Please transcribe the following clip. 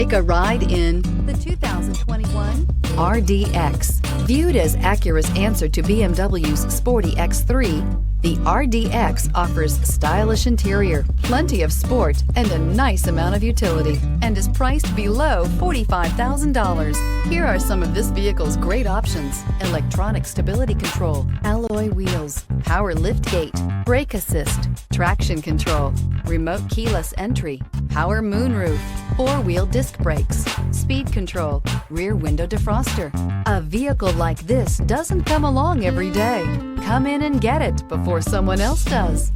Take a ride in the 2021 RDX. Viewed as Acura's answer to BMW's sporty X3, the RDX offers stylish interior, plenty of sport, and a nice amount of utility, and is priced below $45,000. Here are some of this vehicle's great options: electronic stability control, alloy wheels, power liftgate, brake assist, traction control, remote keyless entry, power moonroof, four-wheel disc brakes, speed control, rear window defroster. A vehicle like this doesn't come along every day. Come in and get it before someone else does.